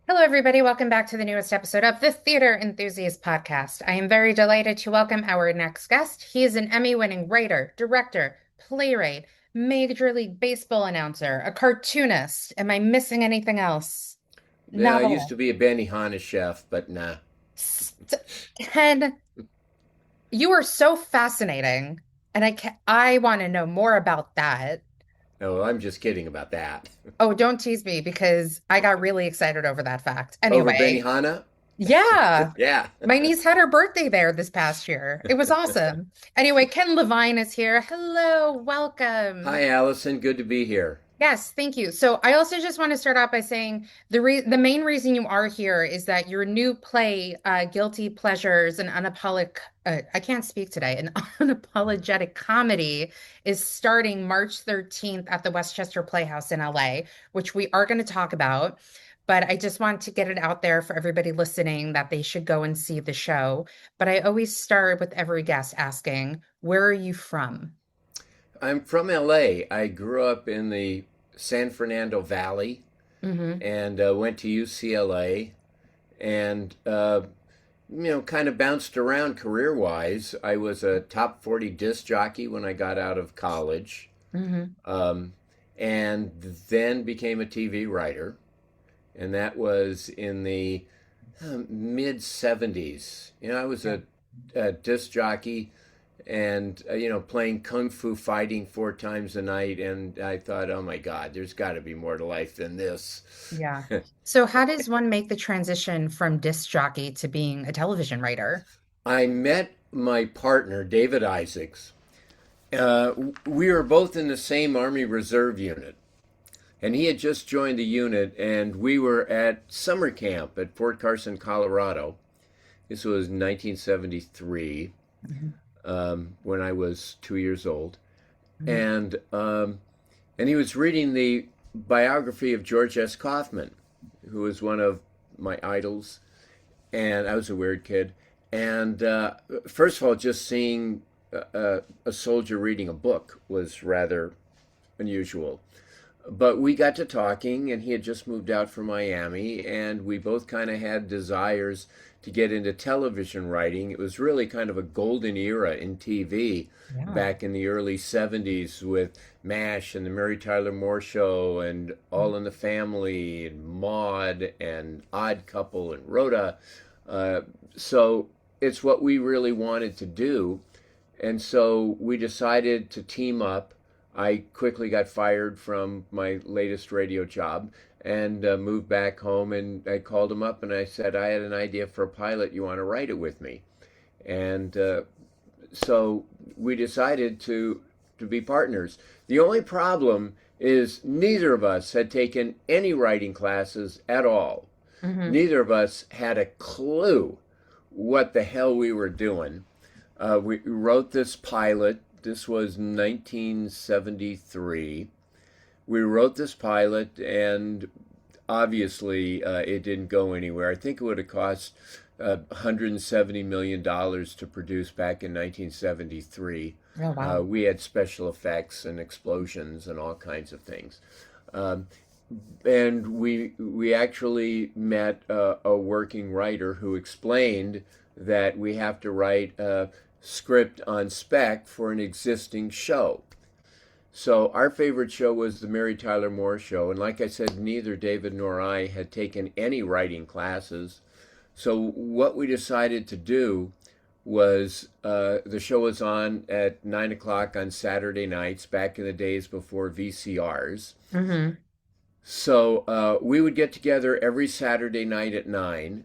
Hello, everybody. Welcome back to the newest episode of the Theater Enthusiast podcast. I am very delighted to welcome our next guest. He is an Emmy-winning writer, director, playwright, Major League Baseball announcer, a cartoonist. Am I missing anything else? I used Novelist. to be a Benihana chef, but nah. Ken, you are so fascinating, and I want to know more about that. No, I'm just kidding about that. Oh, don't tease me because I got really excited over that fact. Over Anyway, Benihana? yeah. Yeah. My niece had her birthday there this past year. It was awesome. Anyway, Ken Levine is here. Hello, welcome. Hi, Allison. Good to be here. Yes, thank you. So I also just want to start out by saying the main reason you are here is that your new play, Guilty Pleasures and Unapologetic I can't speak today, an unapologetic comedy is starting March 13th at the Westchester Playhouse in LA, which we are going to talk about. But I just want to get it out there for everybody listening that they should go and see the show. But I always start with every guest asking, where are you from? I'm from LA. I grew up in the San Fernando Valley Hmm. and went to UCLA and, kind of bounced around career wise. I was a top 40 disc jockey when I got out of college, Hmm. um, and then became a TV writer. And that was in the mid 70s. I was a disc jockey and, playing kung fu fighting 4 times a night. And I thought, oh my God, there's got to be more to life than this. Yeah. So how does one make the transition from disc jockey to being a television writer? I met my partner, David Isaacs. We were both in the same Army Reserve unit. And he had just joined the unit, and we were at summer camp at Fort Carson, Colorado. This was 1973, Mhm. when I was 2 years old, Mhm. and and he was reading the biography of George S. Kaufman, who was one of my idols, and I was a weird kid. And first of all, just seeing a soldier reading a book was rather unusual. But we got to talking, and he had just moved out from Miami, and we both kind of had desires to get into television writing. It was really kind of a golden era in TV Yeah. back in the early 70s with MASH and the Mary Tyler Moore Show and All in the Family and Maude and Odd Couple and Rhoda. Uh, so it's what we really wanted to do. And so we decided to team up. I quickly got fired from my latest radio job and moved back home. And I called him up and I said, I had an idea for a pilot. You want to write it with me? And so we decided to be partners. The only problem is neither of us had taken any writing classes at all. Hmm. Neither of us had a clue what the hell we were doing. We wrote this pilot. This was 1973. We wrote this pilot, and obviously it didn't go anywhere. I think it would have cost $170 million to produce back in 1973. Oh, wow. We had special effects and explosions and all kinds of things. Um, and we actually met a working writer who explained that we have to write a script on spec for an existing show. So our favorite show was the Mary Tyler Moore Show, and like I said, neither David nor I had taken any writing classes. So what we decided to do was the show was on at 9 o'clock on Saturday nights back in the days before VCRs. Hmm. So we would get together every Saturday night at 9,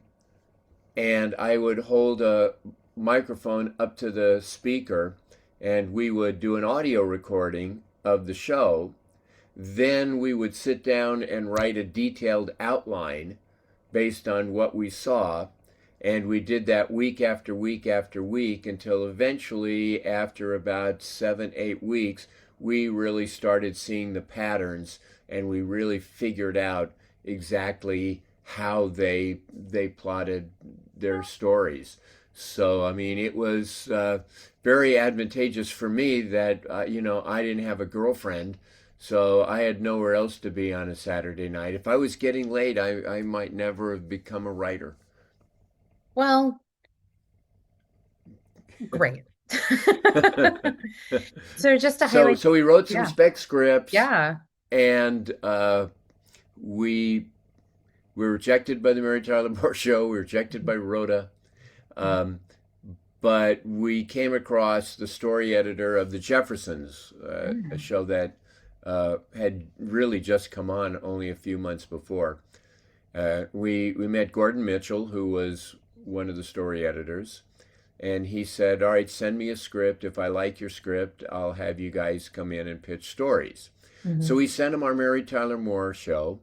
and I would hold a microphone up to the speaker, and we would do an audio recording of the show. Then we would sit down and write a detailed outline based on what we saw. And we did that week after week after week until eventually, after about 7, 8 weeks, we really started seeing the patterns and we really figured out exactly how they plotted their stories. So I mean, it was very advantageous for me that I didn't have a girlfriend So I had nowhere else to be on a Saturday night. If I was getting late, I might never have become a writer. Well, great. So just to so highlight, so we wrote some yeah, spec scripts, yeah. and we were rejected by the Mary Tyler Moore Show. We were rejected by Rhoda. Um, but we came across the story editor of The Jeffersons, a Mm, show that had really just come on only a few months before. We met Gordon Mitchell, who was one of the story editors, and he said, "All right, send me a script. If I like your script, I'll have you guys come in and pitch stories." So mhm. we sent him our Mary Tyler Moore show,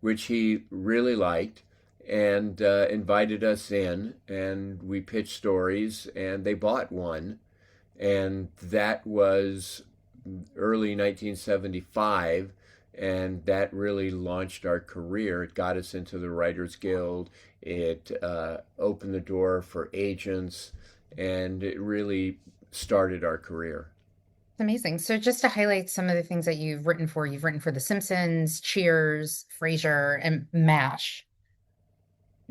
which he really liked, and invited us in, and we pitched stories, and they bought one, and that was early 1975, and that really launched our career. It got us into the Writers Guild. It opened the door for agents, and it really started our career. It's amazing. So just to highlight some of the things that you've written for The Simpsons, Cheers, Frasier, and MASH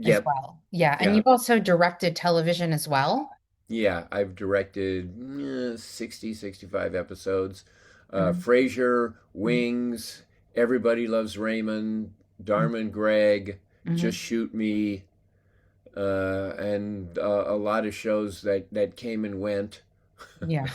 as Yep. well. Yeah, and Yeah. you've also directed television as well. Yeah, I've directed 60, 65 episodes. Mhm, Frasier, mhm, Wings, Everybody Loves Raymond, mhm, Dharma and Greg, mhm. Just Shoot Me, and a lot of shows that came and went. Yeah.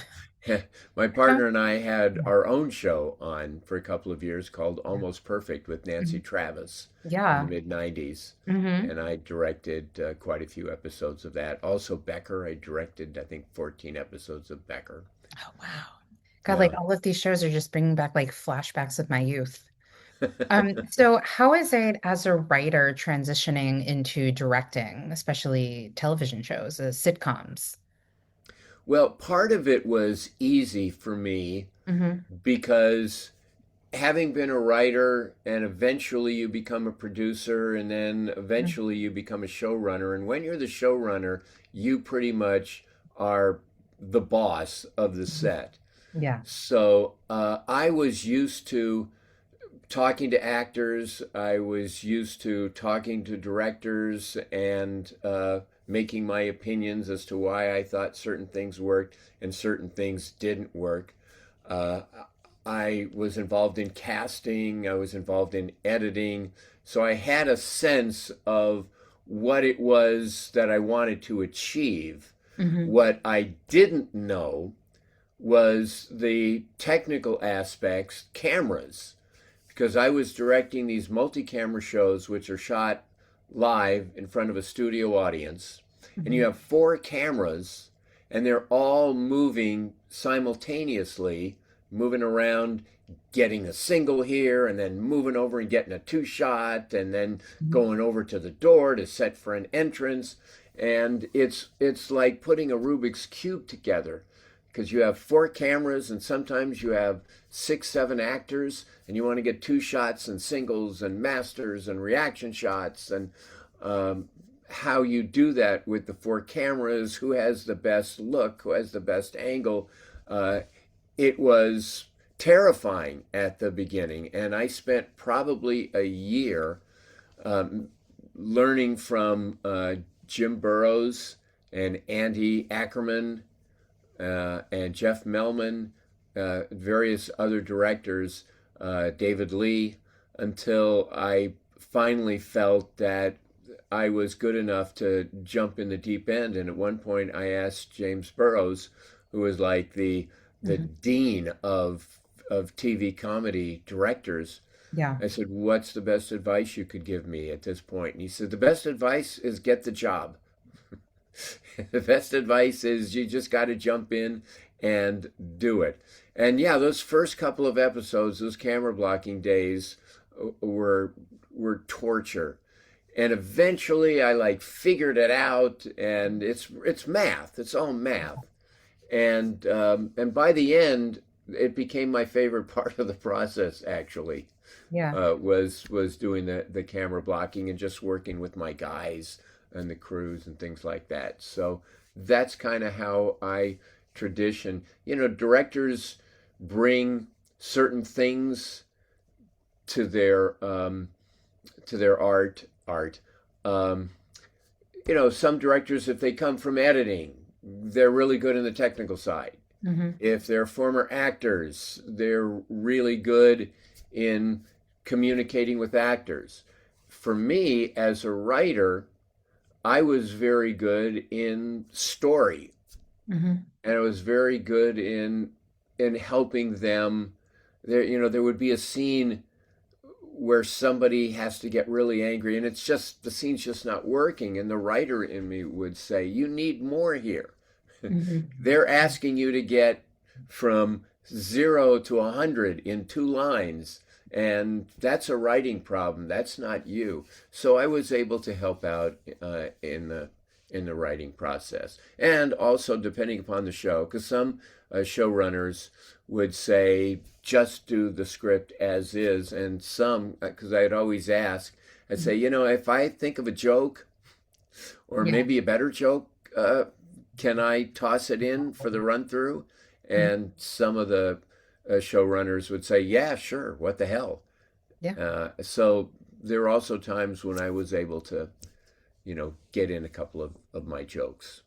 My I found, partner and I had yeah. our own show on for a couple of years called Yeah. Almost Perfect with Nancy Mhm. Travis in the Yeah. mid 90s. Hmm. And I directed quite a few episodes of that. Also, Becker, I directed, I think, 14 episodes of Becker. Oh, wow. God, like Yeah. all of these shows are just bringing back like flashbacks of my youth. So how is it as a writer transitioning into directing, especially television shows, sitcoms? Well, part of it was easy for me Hmm. because having been a writer and eventually you become a producer and then eventually you become a showrunner. And when you're the showrunner, you pretty much are the boss of the set. Yeah. So I was used to talking to actors, I was used to talking to directors and making my opinions as to why I thought certain things worked and certain things didn't work. Uh, I was involved in casting, I was involved in editing, so I had a sense of what it was that I wanted to achieve. Hmm. What I didn't know was the technical aspects, cameras, because I was directing these multi camera shows, which are shot live in front of a studio audience. And you Hmm. have four cameras, and they're all moving simultaneously, moving around, getting a single here, and then moving over and getting a two shot, and then going over to the door to set for an entrance. And it's like putting a Rubik's Cube together because you have four cameras and sometimes you have six, seven actors, and you want to get two shots and singles and masters and reaction shots and how you do that with the four cameras, who has the best look, who has the best angle. Uh, it was terrifying at the beginning, and I spent probably a year um, learning from Jim Burrows and Andy Ackerman and Jeff Melman, various other directors, David Lee, until I finally felt that I was good enough to jump in the deep end. And at one point, I asked James Burrows, who was like the Hmm. dean of TV comedy directors. Yeah. I said, "What's the best advice you could give me at this point?" And he said, "The best advice is get the job." The best advice is you just got to jump in and do it. And yeah, those first couple of episodes, those camera blocking days were were torture. And eventually I like figured it out and it's math. It's all math. And by the end it became my favorite part of the process actually. Yeah. Was doing the camera blocking and just working with my guys and the crews and things like that. So that's kind of how I tradition. You know, directors bring certain things to their art. Um, some directors, if they come from editing, they're really good in the technical side. Hmm. If they're former actors, they're really good in communicating with actors. For me, as a writer, I was very good in story, Hmm. and I was very good in helping them. There would be a scene where somebody has to get really angry, and it's just the scene's just not working, and the writer in me would say, "You need more here." Hmm. They're asking you to get from 0 to 100 in 2 lines, and that's a writing problem. That's not you. So I was able to help out in the writing process, and also depending upon the show, because some showrunners would say just do the script as is, and some, because I'd always ask, I'd say, if I think of a joke or Yeah. maybe a better joke, can I toss it in for the run through? Mhm. And some of the showrunners would say, yeah, sure, what the hell? Yeah. So there were also times when I was able to, get in a couple of my jokes.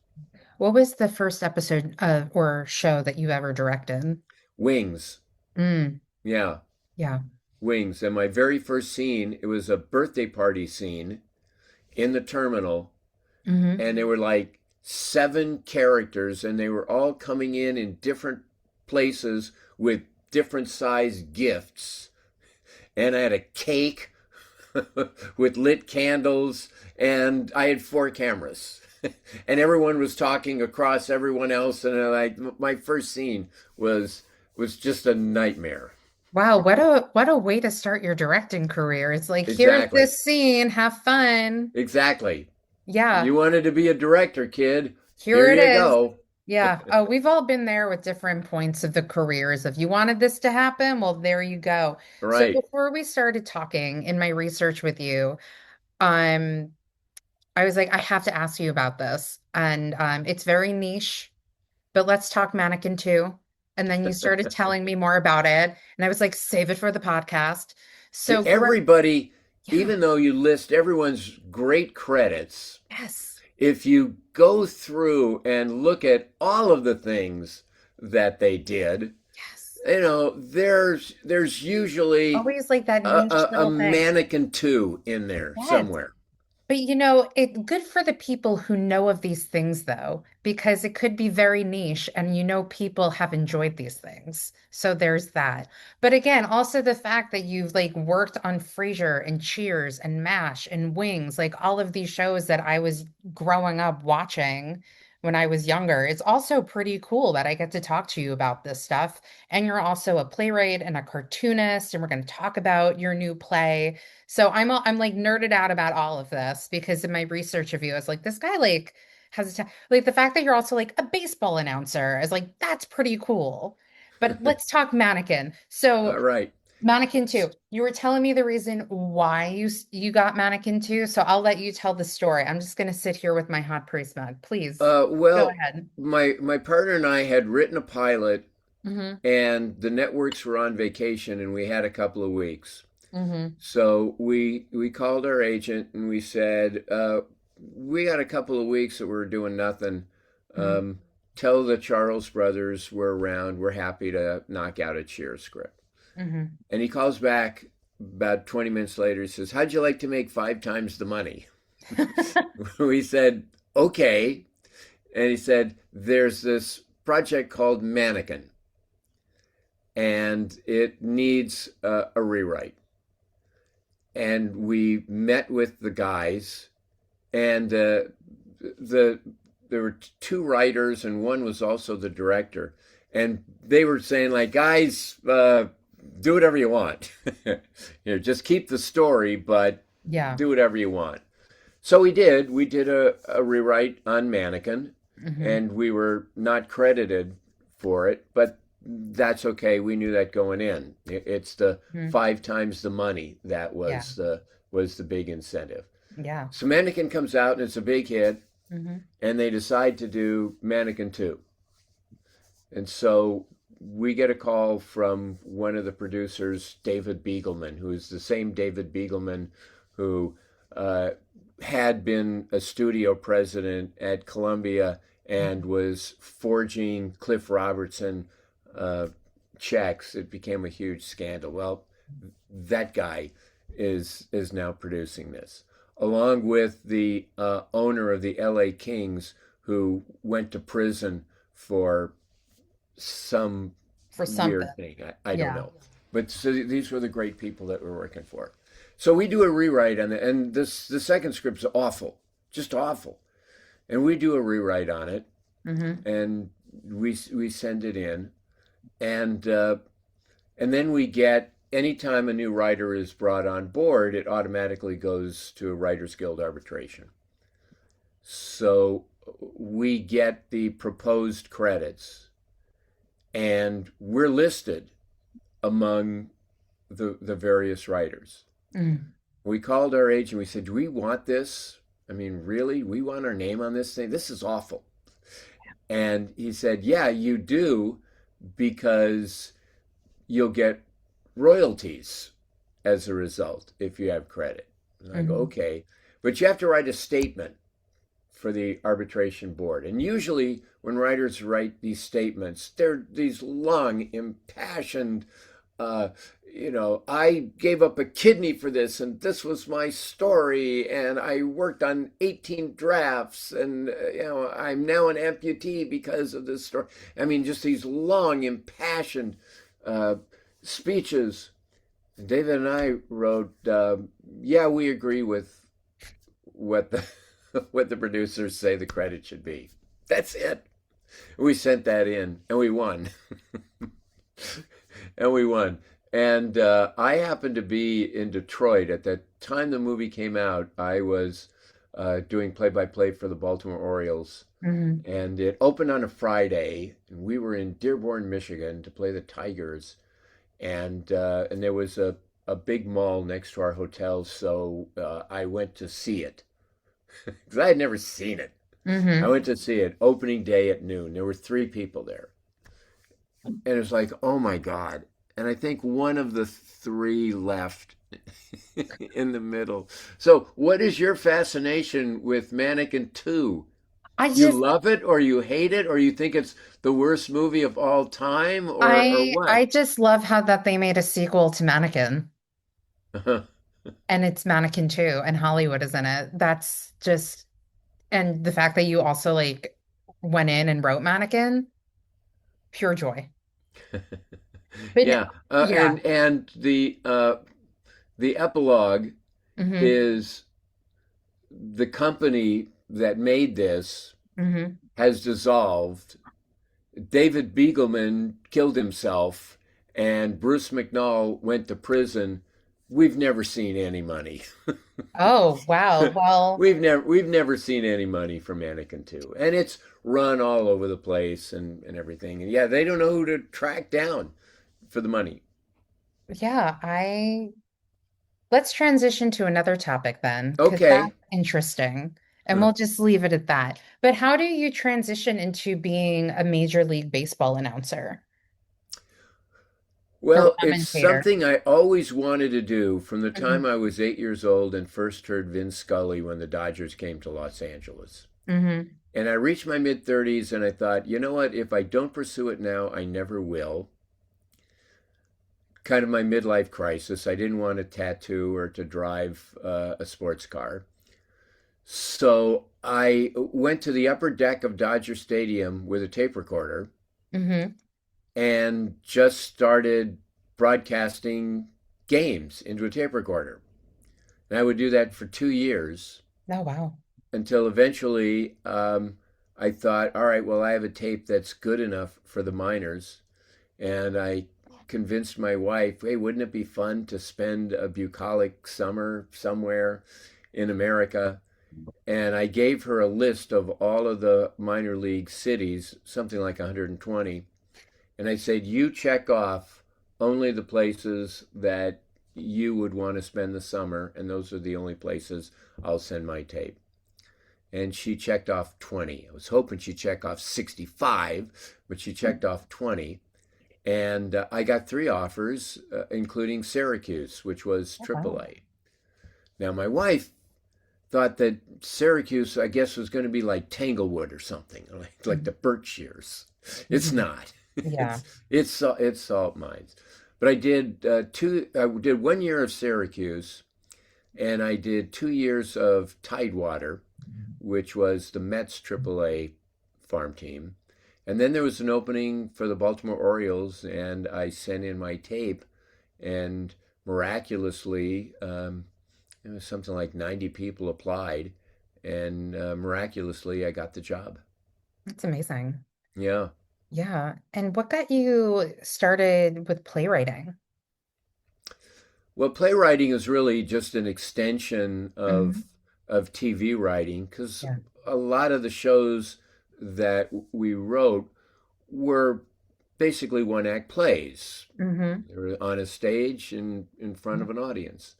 What was the first episode or show that you ever directed? Wings, Mm, yeah, yeah. Wings. And my very first scene, it was a birthday party scene in the terminal, Hmm. and there were like 7 characters, and they were all coming in different places with different sized gifts. And I had a cake with lit candles, and I had 4 cameras. And everyone was talking across everyone else, and my first scene was just a nightmare. Wow, what a way to start your directing career. It's like, here's Exactly. this scene, have fun. Exactly. Yeah, You wanted to be a director, kid. here Here it you is. go. Yeah. Oh, we've all been there with different points of the careers. If you wanted this to happen, well, there you go. So Right. before we started talking in my research with you, um, I was like, I have to ask you about this. And it's very niche, but let's talk Mannequin too. And then you started telling me more about it. And I was like, save it for the podcast. See, So, everybody, yeah, even though you list everyone's great credits, yes, if you go through and look at all of the things that they did, yes. there's usually Always like that a, niche a little thing. mannequin two in there Yes. somewhere. But it good for the people who know of these things though, because it could be very niche and people have enjoyed these things. So there's that. But again, also the fact that you've like worked on Frasier and Cheers and MASH and Wings, like all of these shows that I was growing up watching when I was younger. It's also pretty cool that I get to talk to you about this stuff. And you're also a playwright and a cartoonist, and we're going to talk about your new play. So I'm like nerded out about all of this because in my research of you, I was like, this guy like has like the fact that you're also like a baseball announcer is like that's pretty cool. But let's talk Mannequin. So All right. Mannequin 2. You were telling me the reason why you got Mannequin 2, so I'll let you tell the story. I'm just gonna sit here with my hot priest mug. Please go Well, ahead. my partner and I had written a pilot, Mm-hmm. and the networks were on vacation, and we had a couple of weeks. Mm-hmm. So we called our agent and we said, we got a couple of weeks that we're doing nothing. Mm-hmm. Um, Tell the Charles brothers we're around. We're happy to knock out a cheer script. Mm-hmm. And he calls back about 20 minutes later. He says, how'd you like to make 5 times the money? We said, okay. And he said, there's this project called Mannequin, and it needs a rewrite. And we met with the guys, and there were 2 writers, and one was also the director, and they were saying like, guys, do whatever you want. Just keep the story, but Yeah. do whatever you want. So we did. We did a rewrite on Mannequin, Mm-hmm. and we were not credited for it, but that's okay. We knew that going in. It's the Mm-hmm. 5 times the money that Yeah. was the big incentive. Yeah. So Mannequin comes out and it's a big hit, Mm-hmm. and they decide to do Mannequin 2. And so we get a call from one of the producers, David Beagleman, who is the same David Beagleman who uh, had been a studio president at Columbia and was forging Cliff Robertson uh, checks. It became a huge scandal. Well, that guy is now producing this, along with the owner of the L.A. Kings, who went to prison for some For something. weird thing. I don't Yeah. know. But so these were the great people that we're working for. So we do a rewrite on it, and the second script's awful, just awful. And we do a rewrite on it, Hmm. and we send it in, and uh, and then we get anytime a new writer is brought on board, it automatically goes to a Writers Guild arbitration. So we get the proposed credits, and we're listed among the various writers. Mm. We called our agent. We said, "Do we want this? I mean, really? We want our name on this thing? This is awful." And he said, "Yeah, you do, because you'll get royalties as a result if you have credit." And I go, Hmm. "Okay, but you have to write a statement for the arbitration board." And usually, when writers write these statements, they're these long, impassioned, uh, I gave up a kidney for this, and this was my story, and I worked on 18 drafts, and I'm now an amputee because of this story. I mean, just these long, impassioned uh, speeches. And David and I wrote, "Yeah, we agree with what the what the producers say the credit should be." That's it. We sent that in, and we won. And we won. And I happened to be in Detroit at the time the movie came out. I was doing play-by-play for the Baltimore Orioles, Hmm. and it opened on a Friday. And we were in Dearborn, Michigan, to play the Tigers, and there was a big mall next to our hotel, so I went to see it because I had never seen it. I Hmm. went to see it opening day at noon. There were three people there, and it's like, oh my God. And I think one of the three left in the middle. So, what is your fascination with Mannequin 2? I You just love it, or you hate it, or you think it's the worst movie of all time, or I what? just love how that they made a sequel to Mannequin and it's Mannequin 2 and Hollywood is in it. That's just and the fact that you also like went in and wrote Mannequin, pure joy. But Yeah, yeah. and the epilogue Hmm. is the company that made this Hmm. has dissolved. David Beagleman killed himself, and Bruce McNall went to prison. We've never seen any money. Oh, wow. Well, we've never seen any money from Mannequin 2, and it's run all over the place and everything. And yeah, they don't know who to track down for the money. yeah, I let's transition to another topic then, because that's Okay. interesting. And Huh. we'll just leave it at that. But how do you transition into being a Major League Baseball announcer or Well, it's commentator? something I always wanted to do from the Hmm. time I was 8 years old and first heard Vin Scully when the Dodgers came to Los Angeles. Hmm. And I reached my mid 30s and I thought, you know what? If I don't pursue it now, I never will. Kind of my midlife crisis. I didn't want a tattoo or to drive a sports car. So I went to the upper deck of Dodger Stadium with a tape recorder Hmm. and just started broadcasting games into a tape recorder. And I would do that for 2 years Oh, wow. until eventually I thought, all right, well, I have a tape that's good enough for the minors. And I convinced my wife, hey, wouldn't it be fun to spend a bucolic summer somewhere in America? And I gave her a list of all of the minor league cities, something like 120. And I said, you check off only the places that you would want to spend the summer, and those are the only places I'll send my tape. And she checked off 20. I was hoping she'd check off 65, but she checked off 20. And I got three offers, including Syracuse, which was Oh, wow. AAA. Now, my wife thought that Syracuse, I guess, was going to be like Tanglewood or something, like the Mhm. Berkshires. It's Mhm. not. Yeah. It's salt mines. But I did two. I did 1 year of Syracuse, and I did 2 years of Tidewater, which was the Mets AAA farm team. And then there was an opening for the Baltimore Orioles, and I sent in my tape, and miraculously, it was something like 90 people applied, and miraculously, I got the job. That's amazing. Yeah. Yeah. And what got you started with playwriting? Well, playwriting is really just an extension Hmm. of TV writing because Yeah. a lot of the shows that we wrote were basically one act plays. Hmm. They were on a stage in front of an audience.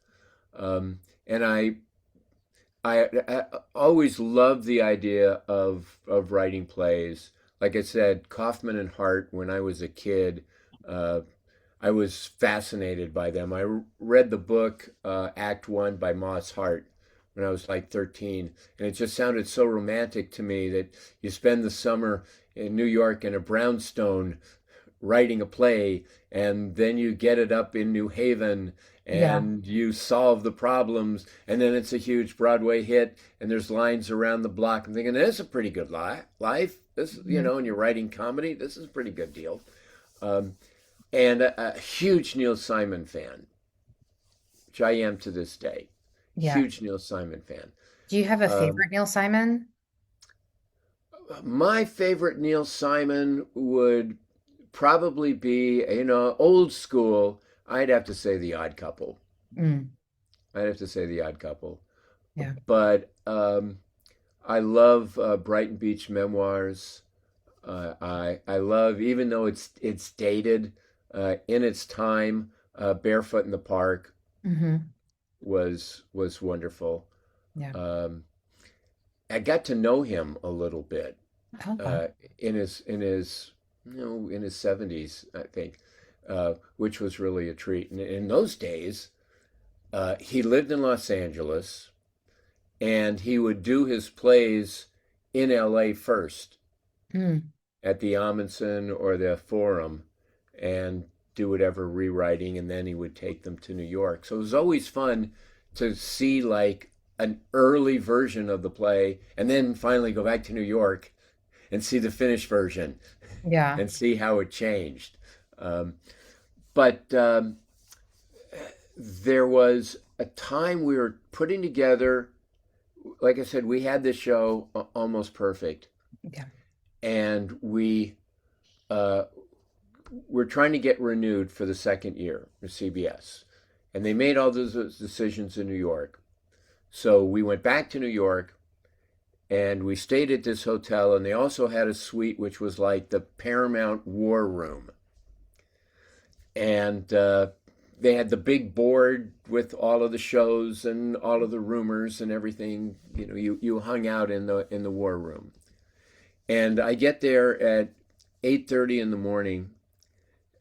And I always loved the idea of writing plays. Like I said, Kaufman and Hart, when I was a kid, uh, I was fascinated by them. I read the book Act One by Moss Hart when I was like 13, and it just sounded so romantic to me that you spend the summer in New York in a brownstone writing a play, and then you get it up in New Haven Yeah. and you solve the problems, and then it's a huge Broadway hit, and there's lines around the block. I'm thinking, this is a pretty good life. This, Mhm. and you're writing comedy. This is a pretty good deal. Um, and a huge Neil Simon fan, which I am to this day. Yeah. Huge Neil Simon fan. Do you have a Um, favorite Neil Simon? my favorite Neil Simon would probably be, old school. I'd have to say The Odd Couple. Mm. I'd have to say The Odd Couple. Yeah. But I love Brighton Beach Memoirs. I love, even though it's dated, in its time. Barefoot in the Park Hmm. was wonderful. Yeah. Um, I got to know him a little bit Oh, wow. uh, in his 70s, I think, which was really a treat. And in those days, he lived in Los Angeles, and he would do his plays in LA first Mm. at the Amundsen or the Forum, and do whatever rewriting, and then he would take them to New York. So it was always fun to see like an early version of the play, and then finally go back to New York and see the finished version Yeah. and see how it changed. Um, but there was a time we were putting together, like I said, we had this show almost perfect, Yeah. and we uh, were trying to get renewed for the second year with CBS. And they made all those decisions in New York. So we went back to New York, and we stayed at this hotel, and they also had a suite which was like the Paramount War Room. And they had the big board with all of the shows and all of the rumors and everything. You hung out in the war room. And I get there at 8:30 in the morning,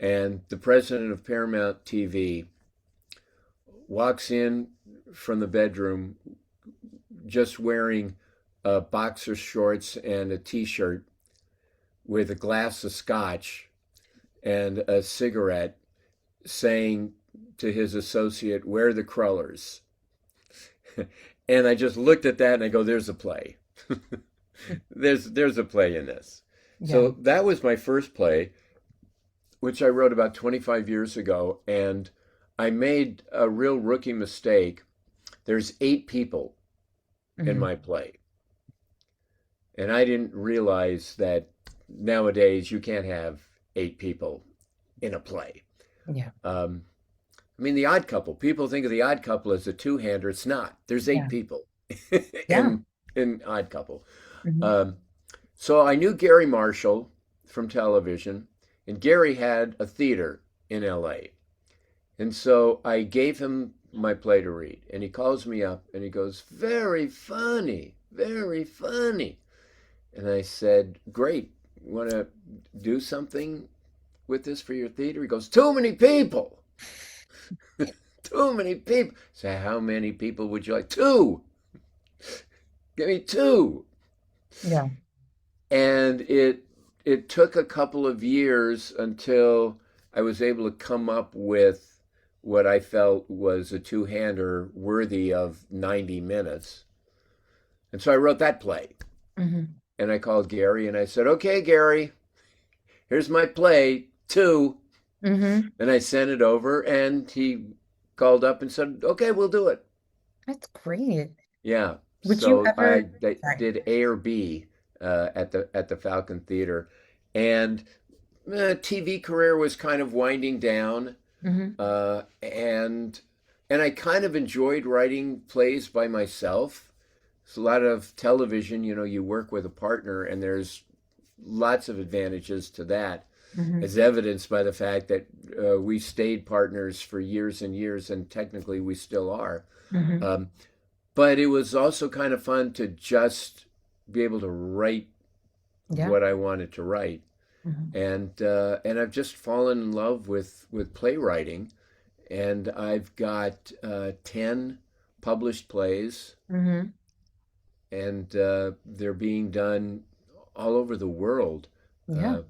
and the president of Paramount TV walks in from the bedroom just wearing boxer shorts and a t-shirt with a glass of scotch and a cigarette, saying to his associate, "Where are the crullers?" And I just looked at that and I go, "There's a play. There's a play in this." Yeah. So that was my first play, which I wrote about 25 years ago, and I made a real rookie mistake. There's 8 people in Hmm. my play, and I didn't realize that nowadays you can't have 8 people in a play. Yeah. Um, I mean, The Odd Couple. People think of The Odd Couple as a two-hander. It's not. There's eight Yeah. people Yeah. in Odd Couple. Hmm. Um, so I knew Gary Marshall from television, and Gary had a theater in L.A. And so I gave him my play to read, and he calls me up and he goes, "Very funny, very funny." And I said, "Great, want to do something?" with this for your theater? He goes, too many people. Too many people. So how many people would you like? Two. Give me two. Yeah. And it took a couple of years until I was able to come up with what I felt was a two-hander worthy of 90 minutes. And so I wrote that play. Hmm. And I called Gary and I said, okay, Gary, here's my play, two. Hmm. And I sent it over and he called up and said, okay, we'll do it. That's great. Yeah. Would you So ever, sorry. did A or B at the Falcon Theater. And TV career was kind of winding down. Hmm. Uh, and and I kind of enjoyed writing plays by myself. It's a lot of television, you know, you work with a partner, and there's lots of advantages to that, Hmm. as evidenced by the fact that we stayed partners for years and years, and technically we still are. Hmm. Um, but it was also kind of fun to just be able to write Yeah. what I wanted to write, Hmm. and I've just fallen in love with playwriting, and I've got 10 published plays, Hmm. and they're being done all over the world. Yeah.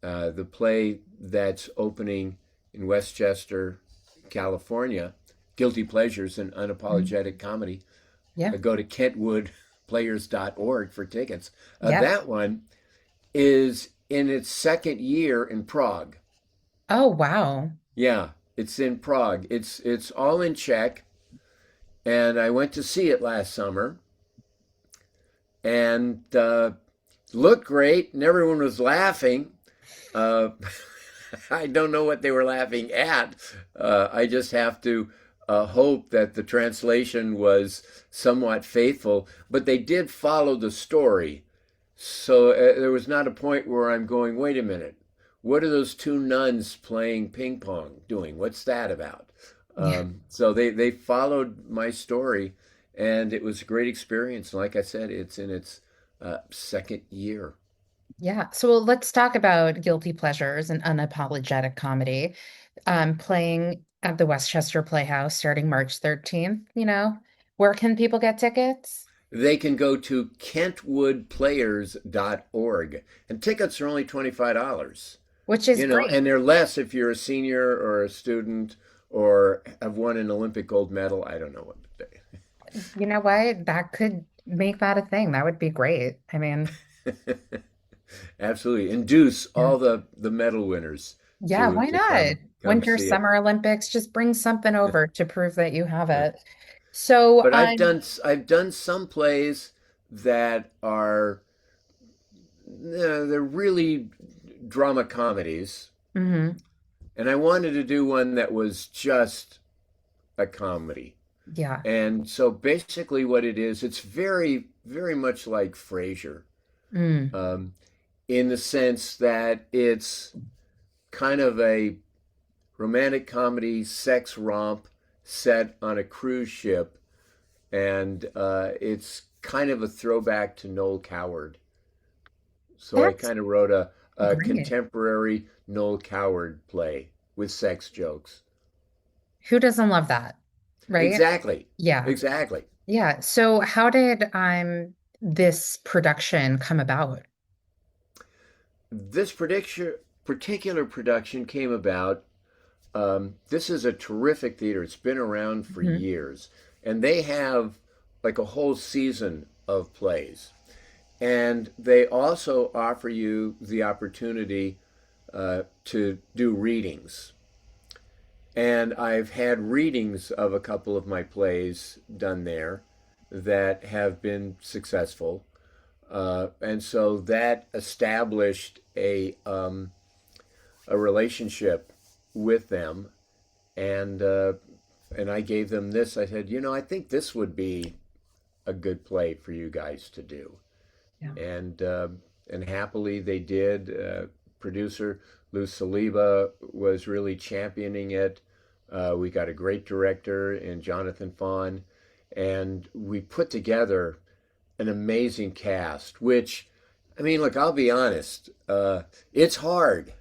Uh, the play that's opening in Westchester, California, Guilty Pleasures and Mhm. Unapologetic Comedy. Yeah. Go to kentwoodplayers.org for tickets. Yeah. That one is in its second year in Prague. Oh, wow. Yeah, it's in Prague. It's all in Czech, and I went to see it last summer, and looked great, and everyone was laughing. Uh, I don't know what they were laughing at. I just have to hope that the translation was somewhat faithful, but they did follow the story. So there was not a point where I'm going, wait a minute, what are those two nuns playing ping pong doing? What's that about? Yeah. So they followed my story, and it was a great experience. Like I said, it's in its second year. Yeah. So well, let's talk about guilty pleasures and unapologetic comedy. Playing at the Westchester Playhouse starting March 13th, where can people get tickets? They can go to kentwoodplayers.org, and tickets are only $25. Which is You know, great. and they're less if you're a senior or a student or have won an Olympic gold medal. I don't know what to You know what? That could make that a thing. That would be great. I mean, say. Absolutely. Induce yeah. all the medal winners Yeah, why to not? come Winter, see it. Summer Olympics, just bring something over to prove that you have it. So, But I've done some plays that are they're really drama comedies, mhm, and I wanted to do one that was just a comedy. yeah. And so basically, what it is, it's very much like Frasier, Mm, um, in the sense that it's kind of a romantic comedy sex romp set on a cruise ship, and it's kind of a throwback to Noel Coward. So I that's kind of wrote a great. contemporary Noel Coward play with sex jokes. Who doesn't love that? Right? Exactly, Yeah. exactly. Yeah. So how did this production come about? This particular production came about. This is a terrific theater. It's been around for Mhm. years, and they have like a whole season of plays. And they also offer you the opportunity to do readings. And I've had readings of a couple of my plays done there that have been successful. And so that established a relationship with them. And, uh, and I gave them this. I said, you know, I think this would be a good play for you guys to do. Yeah. And, uh, and happily they did. Producer Lou Saliba was really championing it. We got a great director in Jonathan Fawn, and we put together an amazing cast. Which, I mean, look, I'll be honest, it's hard.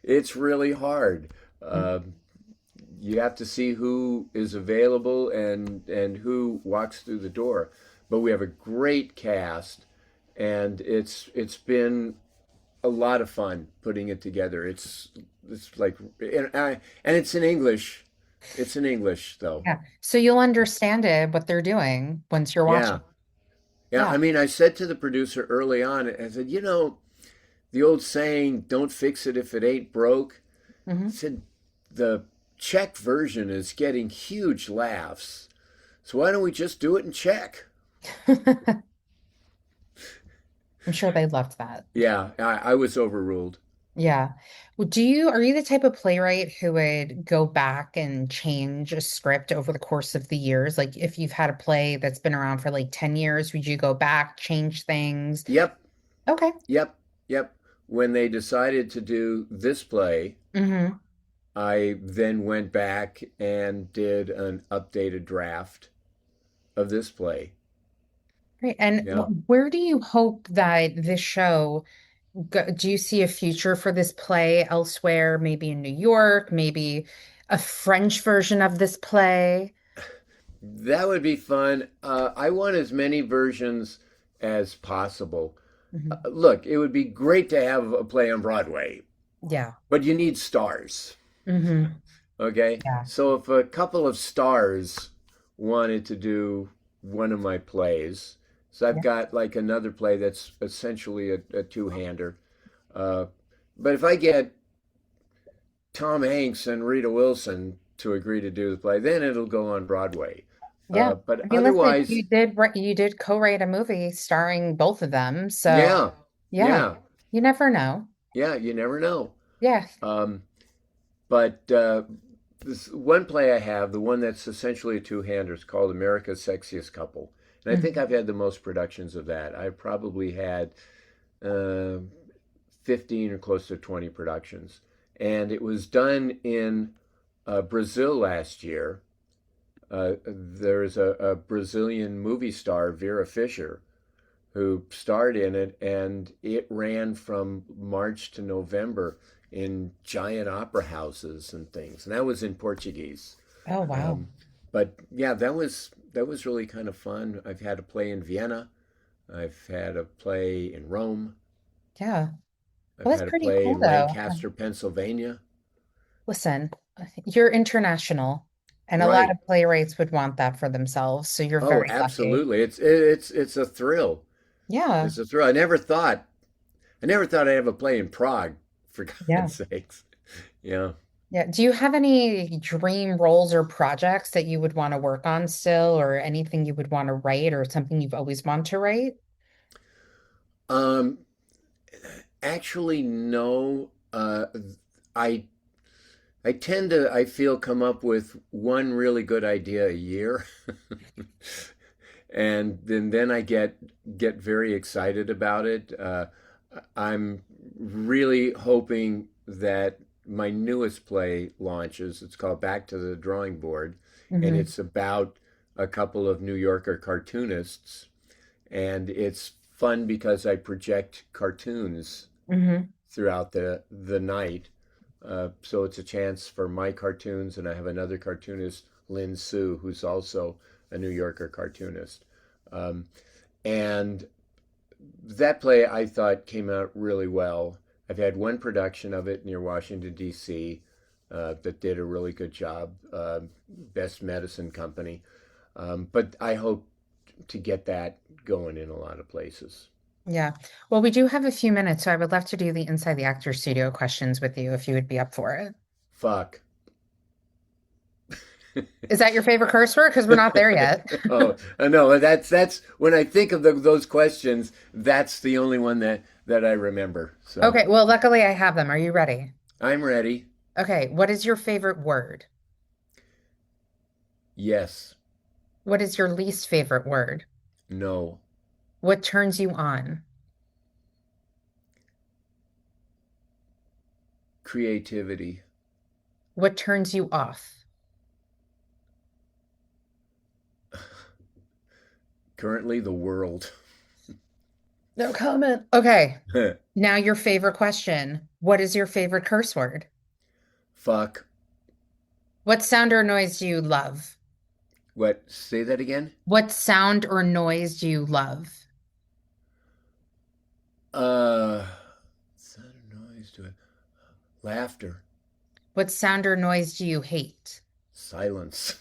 It's really hard. Um, you have to see who is available and who walks through the door. But we have a great cast, and it's been a lot of fun putting it together. It's like and it's in English. It's in English though. Yeah. So you'll understand it, what they're doing once you're watching. Yeah. Yeah, Yeah. I mean, I said to the producer early on, I said, the old saying, don't fix it if it ain't broke. I Hmm. said, the Czech version is getting huge laughs. So why don't we just do it in Czech? I'm sure they loved that. Yeah, I was overruled. Yeah. Well, are you the type of playwright who would go back and change a script over the course of the years? Like if you've had a play that's been around for like 10 years, would you go back, change things? Yep, Okay. yep, yep. When they decided to do this play, Hmm. I then went back and did an updated draft of this play. Great. And Yeah. where do you hope that this show do you see a future for this play elsewhere, maybe in New York, maybe a French version of this play? That would be fun. I want as many versions as possible. Hmm. Look, it would be great to have a play on Broadway, Yeah. but you need stars. Hmm. Okay? Yeah. So if a couple of stars wanted to do one of my plays, so I've Yeah. got like another play that's essentially a two-hander. Uh, but if I get Tom Hanks and Rita Wilson to agree to do the play, then it'll go on Broadway. Yeah. But I mean, listen, otherwise, you did co-write a movie starring both of them. So yeah, yeah, yeah, you never know. yeah, you never know. Yeah. Um, but this one play I have, the one that's essentially a two-hander, is called America's Sexiest Couple. And I think Mhm. I've had the most productions of that. I've probably had uh, 15 or close to 20 productions. And it was done in Brazil last year. There's a Brazilian movie star, Vera Fischer, who starred in it, and it ran from March to November in giant opera houses and things. And that was in Portuguese. Oh, wow. Um, but yeah, that was really kind of fun. I've had a play in Vienna. I've had a play in Rome. Yeah. I've Well, that's had a pretty play cool in though. Lancaster, Pennsylvania. Listen, you're international, and a lot Right. of playwrights would want that for themselves. So you're Oh, very lucky. absolutely. It's a thrill. Yeah. It's a thrill. I never thought I'd have a play in Prague, for Yeah. God's sakes. Yeah. Yeah. Do you have any dream roles or projects that you would want to work on still, or anything you would want to write, or something you've always wanted to write? Um, Actually, no. I I tend to, I feel, come up with one really good idea a year. And then I get very excited about it. I'm really hoping that my newest play launches. It's called Back to the Drawing Board, and Hmm. it's about a couple of New Yorker cartoonists, and it's fun because I project cartoons Hmm. throughout the night. So it's a chance for my cartoons, and I have another cartoonist, Lynn Sue, who's also a New Yorker cartoonist. Um, and that play I thought came out really well. I've had one production of it near Washington, D.C., that did a really good job, Best Medicine Company. But I hope to get that going in a lot of places. Yeah. Well, we do have a few minutes, so I would love to do the Inside the Actor Studio questions with you if you would be up for it. Fuck. Is that your favorite curse word? Because we're not there yet. Oh, I know. That's when I think of those questions. That's the only one that I remember. So Okay, well, luckily I have them. Are you ready? I'm ready. Okay, what is your favorite word? Yes. What is your least favorite word? No. What turns you on? Creativity. What turns you off? Currently, the world. No comment. Okay, now your favorite question. What is your favorite curse word? Fuck. What sound or noise do you love? What? Say that again? What sound or noise do you love? Uh, sound of noise to it. Laughter. What sound or noise do you hate? Silence.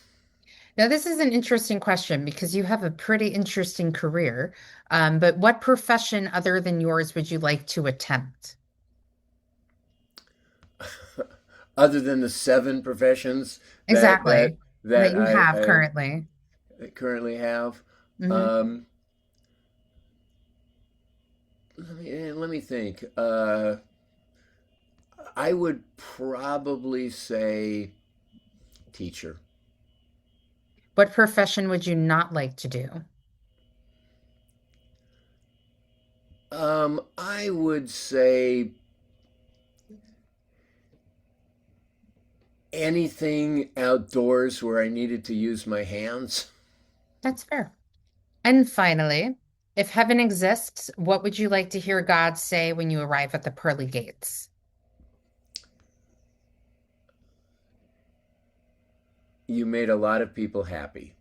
Now, this is an interesting question because you have a pretty interesting career. But what profession other than yours would you like to attempt? Other than the seven professions that that Exactly. That that you I, have I currently. currently have, Hmm. um, let me think. I would probably say teacher. What profession would you not like to do? I would say anything outdoors where I needed to use my hands. That's fair. And finally, if heaven exists, what would you like to hear God say when you arrive at the pearly gates? You made a lot of people happy.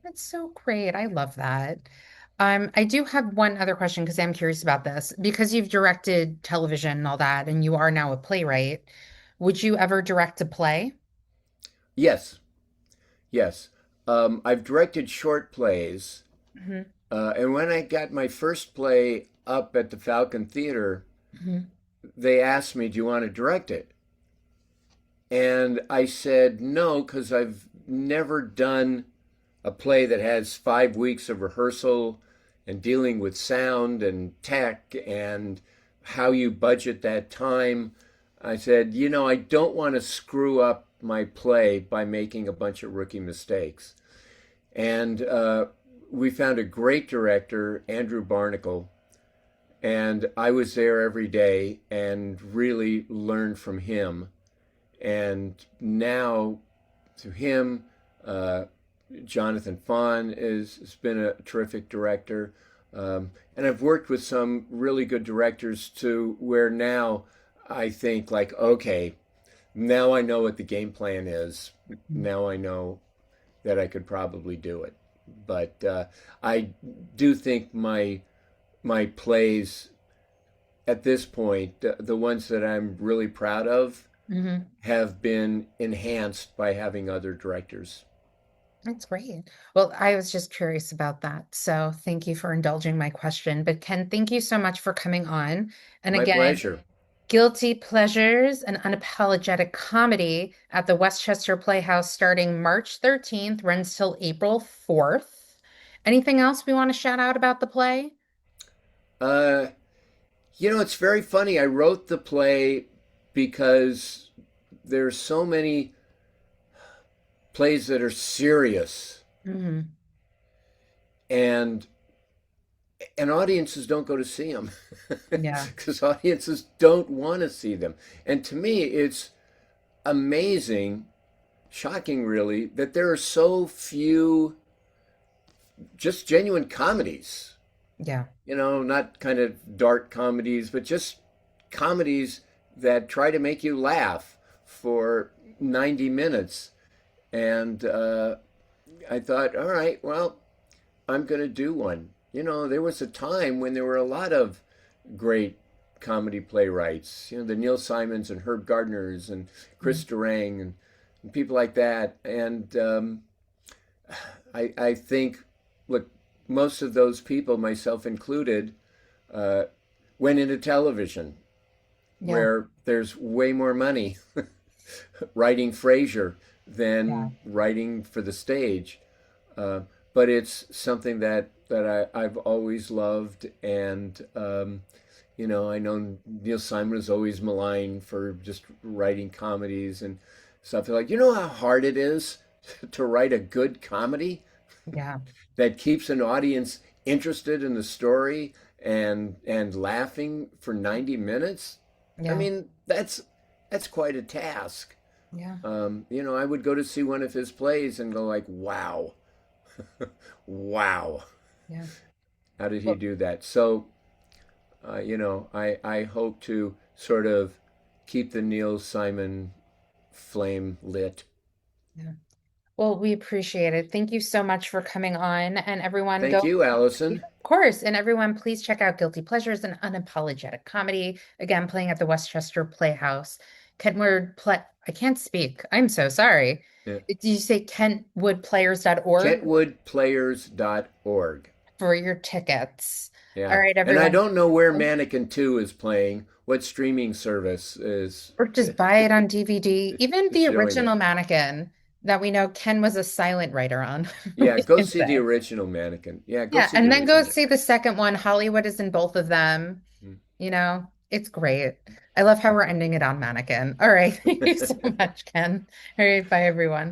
That's so great. I love that. I do have one other question because I'm curious about this. Because you've directed television and all that, and you are now a playwright, would you ever direct a play? Yes, yes. I've directed short plays, Hmm. and when I got my first play up at the Falcon Theater, Hmm. they asked me, "Do you want to direct it?" And I said no, because I've never done a play that has 5 weeks of rehearsal and dealing with sound and tech and how you budget that time. I said, I don't want to screw up my play by making a bunch of rookie mistakes. And we found a great director, Andrew Barnacle, and I was there every day and really learned from him. And now, through him, uh, Jonathan Fahn has been a terrific director. And I've worked with some really good directors too, where now I think, like, okay, now I know what the game plan is. Now I know that I could probably do it. But I do think my plays at this point, the ones that I'm really proud of, Hmm. have been enhanced by having other directors. That's great. Well, I was just curious about that. So thank you for indulging my question. But Ken, thank you so much for coming on. And My again, pleasure. Guilty Pleasures and Unapologetic Comedy at the Westchester Playhouse starting March 13th, runs till April 4th. Anything else we want to shout out about the play? Uh, it's very funny. I wrote the play because there's so many plays that are serious, Hmm. and audiences don't go to see them Yeah. because audiences don't want to see them. And to me, it's amazing, shocking, really, that there are so few just genuine comedies. Yeah. Not kind of dark comedies, but just comedies that try to make you laugh for 90 minutes. And I thought, all right, well, I'm going to do one. There was a time when there were a lot of great comedy playwrights, the Neil Simons and Herb Gardners and Chris Durang and people like that. And I think, look, most of those people, myself included, uh, went into television Yeah. where there's way more money writing Frasier Yeah. than writing for the stage. Uh, but it's something that I've always loved. And, I know Neil Simon is always maligned for just writing comedies and stuff. Like, how hard it is to write a good comedy Yeah. that keeps an audience interested in the story and laughing for 90 minutes. I Yeah. mean, that's quite a task. Yeah. I would go to see one of his plays and go like, wow, wow, Yeah. how did he Well, do that? So I hope to sort of keep the Neil Simon flame lit. Yeah. Well, we appreciate it. Thank you so much for coming on. And everyone, Thank you, of Allison. course, and everyone, please check out Guilty Pleasures and Unapologetic Comedy. Again, playing at the Westchester Playhouse. Kentwood Play. I can't speak. I'm so sorry. Yeah. Did you say kentwoodplayers.org KentwoodPlayers.org. for your tickets? All Yeah. right, And I everyone. don't know where Mannequin 2 is playing, what streaming service Or just buy it on DVD. Even is the showing original it. Mannequin that we know Ken was a silent writer on, Yeah, we go can see the say. original Mannequin. Yeah, go Yeah, see the and then original go Mannequin. see the second one. Hollywood is in both of them. Mm. It's great. I love how we're ending it on Mannequin. All right. Thank you so much, Ken. All right. Bye, everyone.